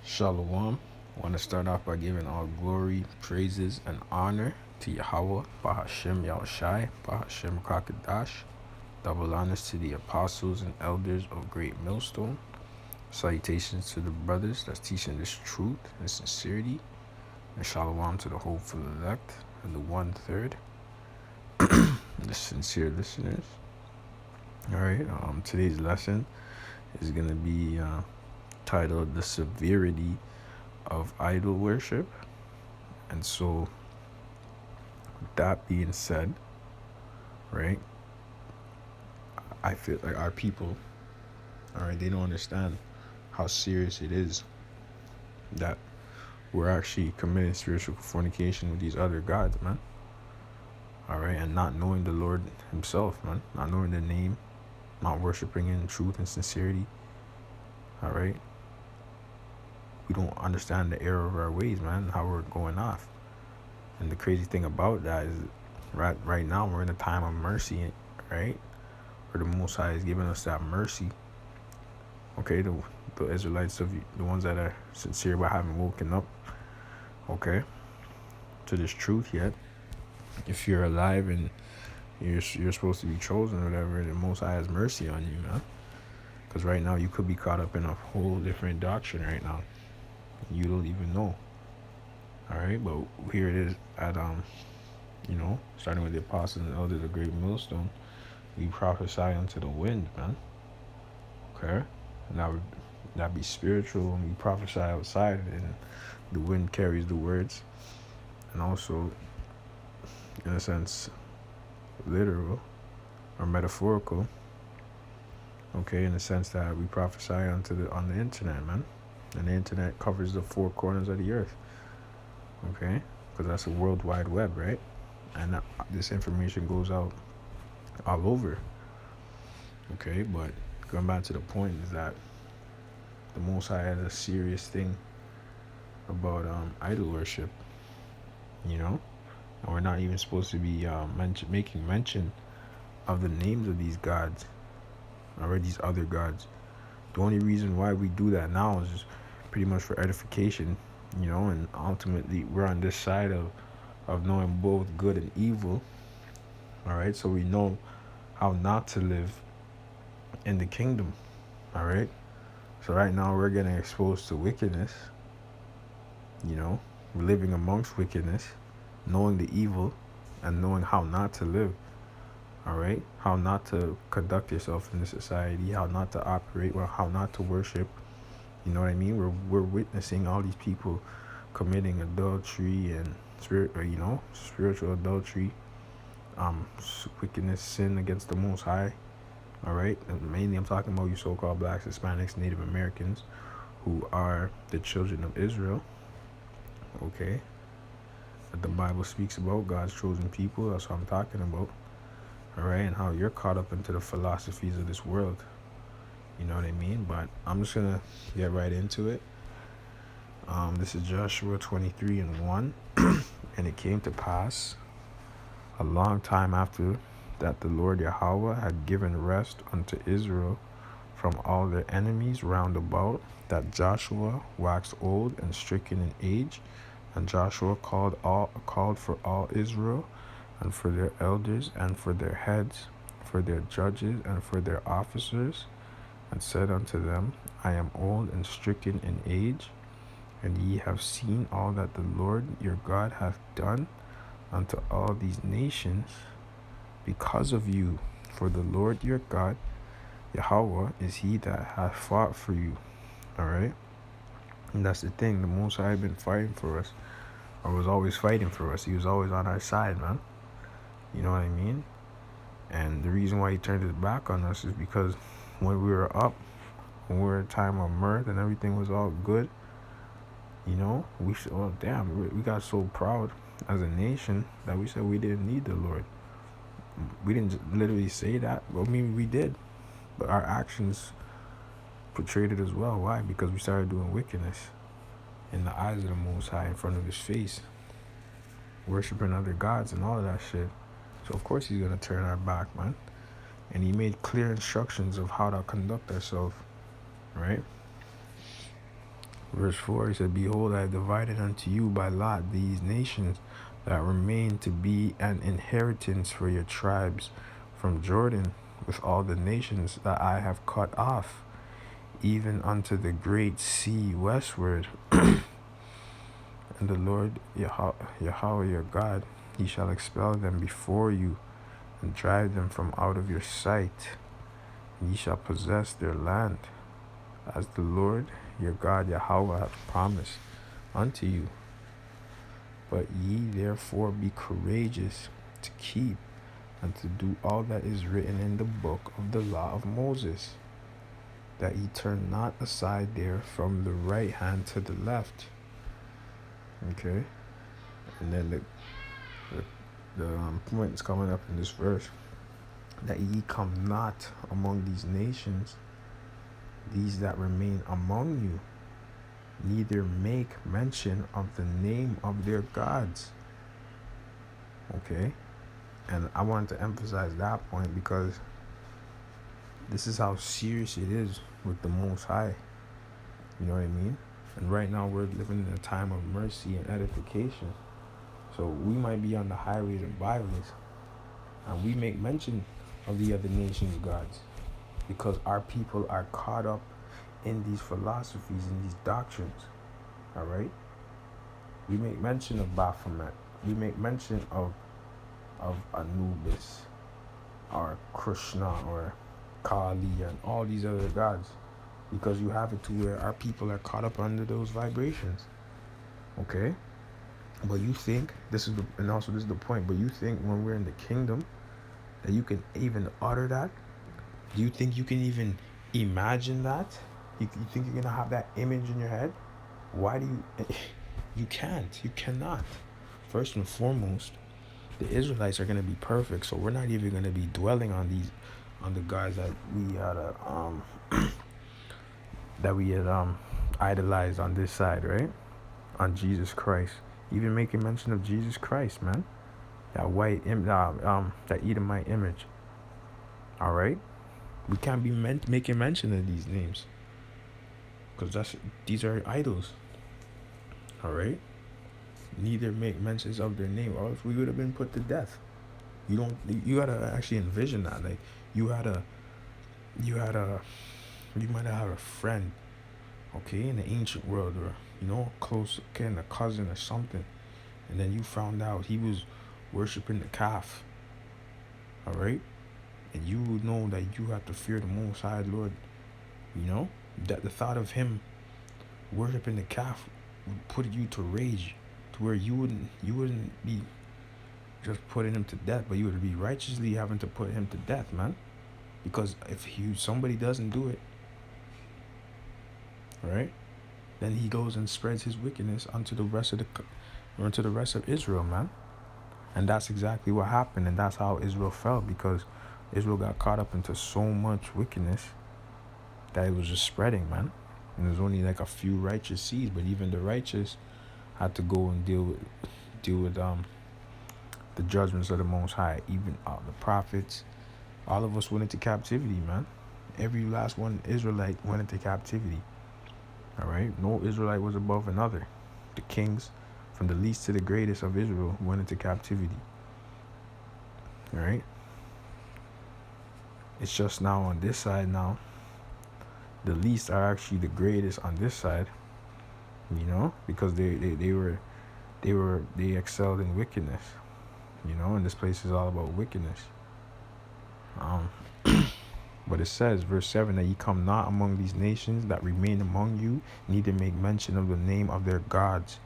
Shalom. I want to start off by giving all glory, praises, and honor to Yahweh, Bahashem Yahushai, Bahashem Kakadash. Double honors to the apostles and elders of Great Millstone. Salutations to the brothers that's teaching this truth and sincerity. And shalom to the hopeful elect and the 1/3, the sincere listeners. All right. Today's lesson is going to be titled "The Severity of Idol Worship." And so, that being said, right, I feel like our people, all right, they don't understand how serious it is that we're actually committing spiritual fornication with these other gods, man. All right, and not knowing the Lord Himself, man, not knowing the name, not worshiping in truth and sincerity. All right, we don't understand the error of our ways, man, how we're going off. And the crazy thing about that is, right now we're in a time of mercy, right? Where the Most High is giving us that mercy. Okay, the Israelites, of the ones that are sincere but haven't woken up, okay, to this truth yet. If you're alive and you're supposed to be chosen or whatever, the Most High has mercy on you, man. Because right now you could be caught up in a whole different doctrine right now. You don't even know. All right, but here it is at starting with the apostles and elders of Great Millstone, we prophesy unto the wind, man. Okay, and that be spiritual, and we prophesy outside, and the wind carries the words, and also, in a sense, literal or metaphorical. Okay, in the sense that we prophesy on the internet, man, and the internet covers the four corners of the earth. Okay, because that's a world wide web, right? And this information goes out all over. Okay, but going back to the point is that the Most High has a serious thing about idol worship, and we're not even supposed to be making mention of the names of these gods or these other gods. The only reason why we do that now is just pretty much for edification, and ultimately we're on this side of knowing both good and evil. All right, so we know how not to live in the kingdom. All right, so right now we're getting exposed to wickedness. We're living amongst wickedness, knowing the evil, and knowing how not to live. All right, how not to conduct yourself in the society, how not to operate, or how not to worship. You know what I mean? We're witnessing all these people committing adultery and spiritual adultery, wickedness, sin against the Most High. All right, and mainly I'm talking about you so-called blacks, Hispanics, Native Americans, who are the children of Israel. Okay, that the Bible speaks about, God's chosen people. That's what I'm talking about. All right, and how you're caught up into the philosophies of this world. You know what I mean? But I'm just gonna get right into it. This is Joshua 23:1, and it came to pass a long time after that the Lord Yahweh had given rest unto Israel from all their enemies round about, that Joshua waxed old and stricken in age, and Joshua called for all Israel, and for their elders, and for their heads, for their judges, and for their officers, and said unto them, I am old and stricken in age, and ye have seen all that the Lord your God hath done unto all these nations because of you. For the Lord your God, Yahweh, is he that hath fought for you. All right? And that's the thing. The Most High had been fighting for us, or was always fighting for us. He was always on our side, man. You know what I mean? And the reason why he turned his back on us is because when we were up, when we were in a time of mirth and everything was all good, we said, oh, damn, we got so proud as a nation that we said we didn't need the Lord. We didn't literally say that, but I mean, we did. But our actions portrayed it as well. Why? Because we started doing wickedness in the eyes of the Most High in front of his face, worshiping other gods and all of that shit. So of course he's going to turn our back, man. And he made clear instructions of how to conduct ourselves, right? Verse 4, he said, Behold, I have divided unto you by lot these nations that remain to be an inheritance for your tribes from Jordan, with all the nations that I have cut off, even unto the great sea westward. And the Lord Yahweh your God, he shall expel them before you, and drive them from out of your sight. And ye shall possess their land, as the Lord your God Yahweh hath promised unto you. But ye therefore be courageous to keep and to do all that is written in the book of the law of Moses, that ye turn not aside there from the right hand to the left. Okay? And then the point is coming up in this verse, that ye come not among these nations, these that remain among you, neither make mention of the name of their gods. Okay? And I wanted to emphasize that point because this is how serious it is with the Most High. You know what I mean? And right now we're living in a time of mercy and edification. So we might be on the highways and byways, and we make mention of the other nations' gods because our people are caught up in these philosophies and these doctrines. All right? We make mention of Baphomet. We make mention of Anubis or Krishna or Kali and all these other gods, because you have it to where our people are caught up under those vibrations. Okay? But you think this is the point, but you think when we're in the kingdom that you can even utter that? Do you think you can even imagine that? You think you're gonna have that image in your head? Why do you you can't, you cannot. First and foremost, the Israelites are gonna be perfect, so we're not even gonna be dwelling on the guys that we had idolized on this side, right? On Jesus Christ. Even making mention of Jesus Christ, man. That that Edomite image. All right, we can't be making mention of these names, because these are idols. All right, neither make mentions of their name, or else we would have been put to death. You gotta actually envision that. Like you might have a friend, okay, in the ancient world, or close kin, a cousin or something, and then you found out he was worshiping the calf. All right, and you would know that you have to fear the Most High Lord. That the thought of him worshiping the calf would put you to rage, to where you wouldn't be just putting him to death, but you would be righteously having to put him to death, man. Because if somebody doesn't do it, right, then he goes and spreads his wickedness unto the rest of Israel, man. And that's exactly what happened, and that's how Israel fell, because Israel got caught up into so much wickedness that it was just spreading, man. And there's only like a few righteous seeds, but even the righteous had to go and deal with the judgments of the Most High. Even the prophets, all of us went into captivity, man. Every last one Israelite went into captivity. All right, no Israelite was above another. The kings, from the least to the greatest of Israel, went into captivity. All right. It's just now on this side now, the least are actually the greatest on this side, because they excelled in wickedness, and this place is all about wickedness. But it says, verse 7, that ye come not among these nations that remain among you, neither make mention of the name of their gods,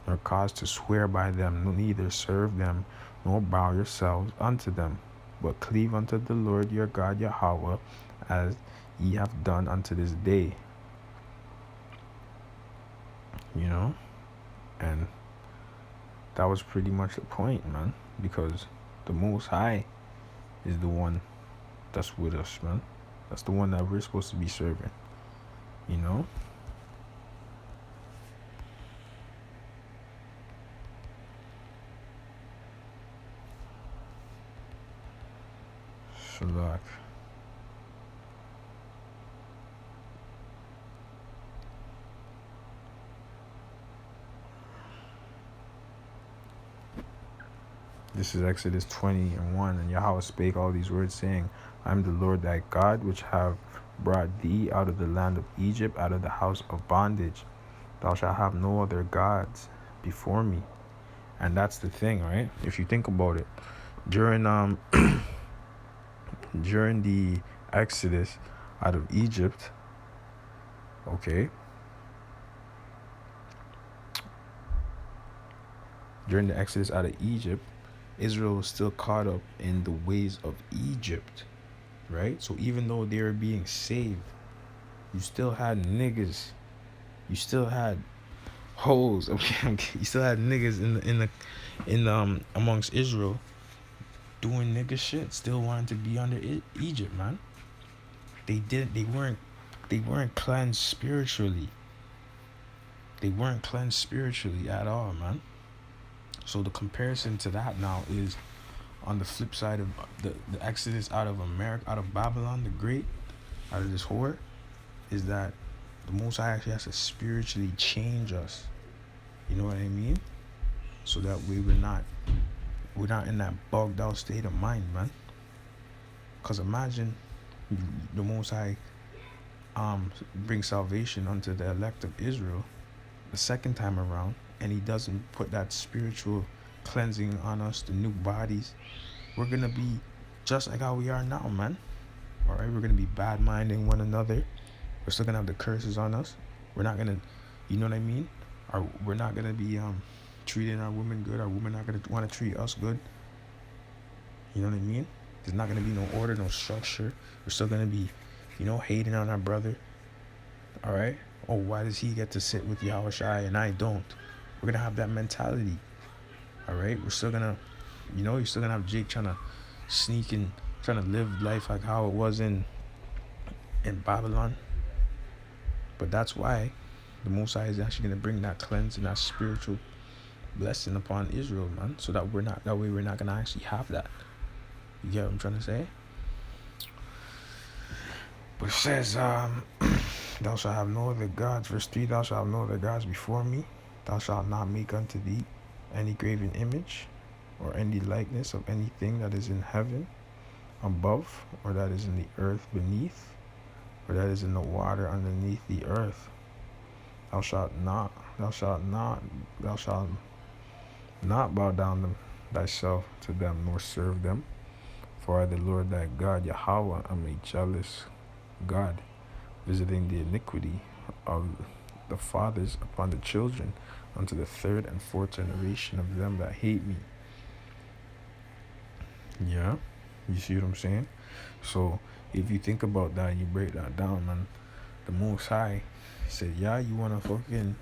nor cause to swear by them, neither serve them, nor bow yourselves unto them, but cleave unto the Lord your God Yahweh, as ye have done unto this day. And that was pretty much the point, man, because the Most High is the one that's with us, man. That's the one that we're supposed to be serving, Shalak. This is Exodus 20:1. And Yahweh spake all these words, saying, I am the Lord thy God, which have brought thee out of the land of Egypt, out of the house of bondage. Thou shalt have no other gods before me. And that's the thing, right? If you think about it, during during the Exodus out of Egypt, okay, during the Exodus out of Egypt, Israel was still caught up in the ways of Egypt, right? So even though they were being saved, you still had niggas, you still had hoes, okay, you still had niggas in the amongst Israel doing nigga shit, still wanting to be under Egypt, man. They weren't cleansed spiritually. They weren't cleansed spiritually at all, man. So the comparison to that now is on the flip side of the Exodus out of America, out of Babylon the Great, out of this whore, is that the Most High actually has to spiritually change us. You know what I mean? So that way we're not in that bogged out state of mind, man. Cause imagine the Most High bring salvation unto the elect of Israel the second time around, and he doesn't put that spiritual cleansing on us, the new bodies. We're gonna be just like how we are now, man. Alright, we're gonna be bad minding one another. We're still gonna have the curses on us. We're not gonna, you know what I mean? We're not gonna be treating our women good. Our women not gonna want to treat us good. You know what I mean? There's not gonna be no order, no structure. We're still gonna be, hating on our brother. All right. Oh, why does he get to sit with Yahweh Shai and I don't? We're gonna have that mentality. All right. We're still gonna, you're still gonna have Jake trying to sneak in, trying to live life like how it was in Babylon. But that's why the Most High is actually gonna bring that cleanse and that spiritual blessing upon Israel, man. So that we're not gonna actually have that. You get what I'm trying to say? But it says, thou shalt have no other gods. Verse 3, thou shalt have no other gods before me. Thou shalt not make unto thee any graven image or any likeness of anything that is in heaven above, or that is in the earth beneath, or that is in the water underneath the earth. Thou shalt not bow down thyself to them, nor serve them. For I, the Lord thy God, Yahweh, am a jealous God, visiting the iniquity of the fathers upon the children, unto the third and fourth generation of them that hate me. Yeah, you see what I'm saying? So if you think about that and you break that down, man, the Most High said, yeah, you want to fucking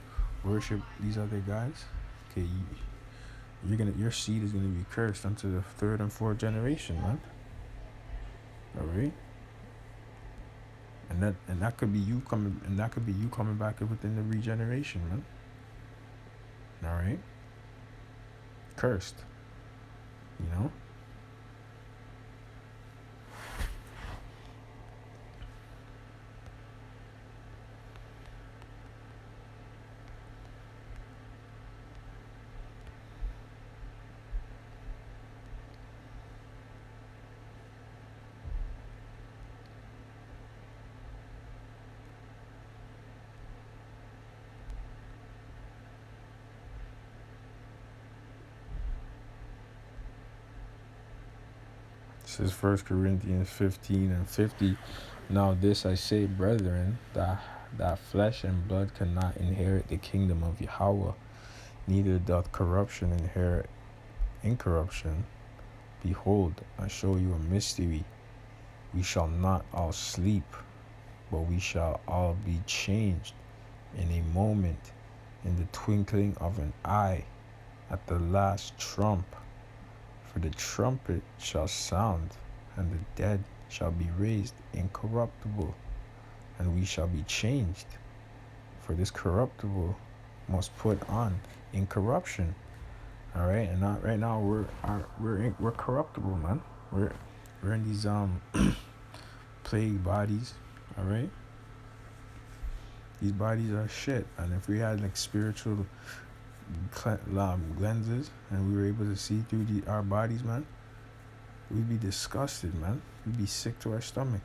worship these other guys? Okay, your seed is gonna be cursed unto the third and fourth generation, man. All right. And that could be you coming back within the regeneration, man. All right. Cursed. You know. This is 1 Corinthians 15:50. Now this I say, brethren, that flesh and blood cannot inherit the kingdom of Yahweh, neither doth corruption inherit incorruption. Behold, I show you a mystery. We shall not all sleep, but we shall all be changed in a moment, in the twinkling of an eye, at the last trump. For the trumpet shall sound, and the dead shall be raised incorruptible, and we shall be changed. For this corruptible must put on incorruption. All right, and not right now we're corruptible, man. We're in these plague bodies. All right, these bodies are shit, and if we had like spiritual lenses and we were able to see through our bodies, man, we'd be disgusted, man. We'd be sick to our stomach.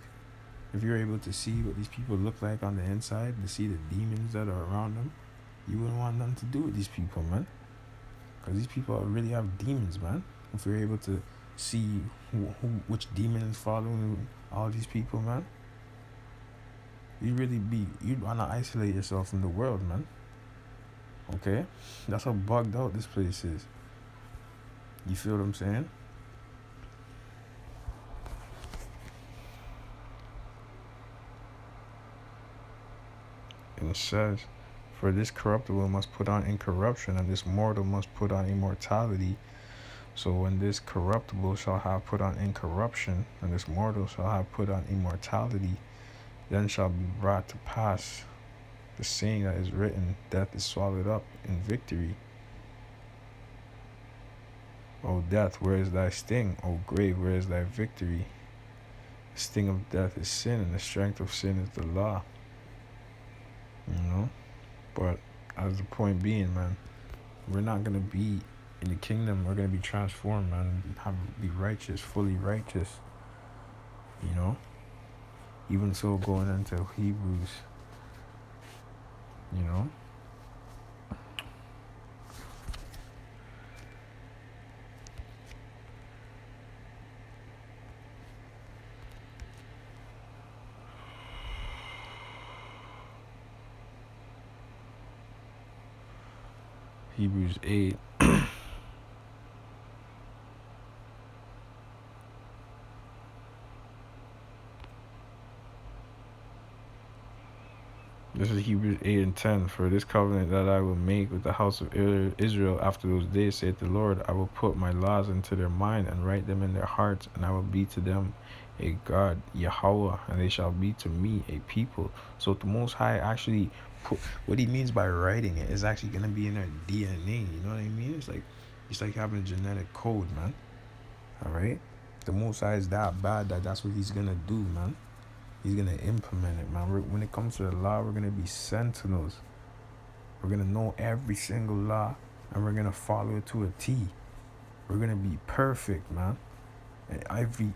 If you're able to see what these people look like on the inside, to see the demons that are around them, you wouldn't want nothing to do with these people, man. Because these people really have demons, man. If you're able to see which demon is following all these people, man, you'd want to isolate yourself from the world, man. Okay? That's how bugged out this place is. You feel what I'm saying? And it says, for this corruptible must put on incorruption, and this mortal must put on immortality. So when this corruptible shall have put on incorruption, and this mortal shall have put on immortality, then shall be brought to pass the saying that is written, death is swallowed up in victory. O death, where is thy sting? O grave, where is thy victory? The sting of death is sin, and the strength of sin is the law. You know? But as the point being, man, we're not going to be in the kingdom. We're going to be transformed, man. Be righteous, fully righteous. You know? Even so, going into Hebrews, you know? Hebrews 8. This is Hebrews 8 and 10. For this covenant that I will make with the house of Israel after those days, saith the Lord, I will put my laws into their mind and write them in their hearts, and I will be to them a God, Yahweh, and they shall be to me a people. So the Most High actually put, what he means by writing it is actually going to be in their DNA. You know what I mean? It's like having a genetic code, man. All right? The Most High is that bad that that's what he's going to do, man. He's going to implement it, man. When it comes to the law, we're going to be sentinels. We're going to know every single law, and we're going to follow it to a T. We're going to be perfect, man. And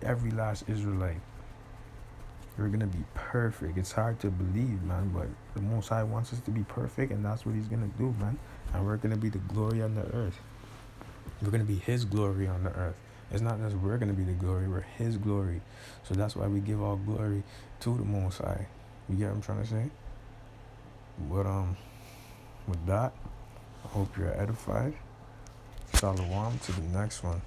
every last Israelite. We're going to be perfect. It's hard to believe, man, but the Most High wants us to be perfect, and that's what he's going to do, man. And we're going to be the glory on the earth. We're going to be his glory on the earth. It's not just we're going to be the glory, we're his glory. So that's why we give all glory to the Most High. You get what I'm trying to say? But with that, I hope you're edified. Shalom to the next one.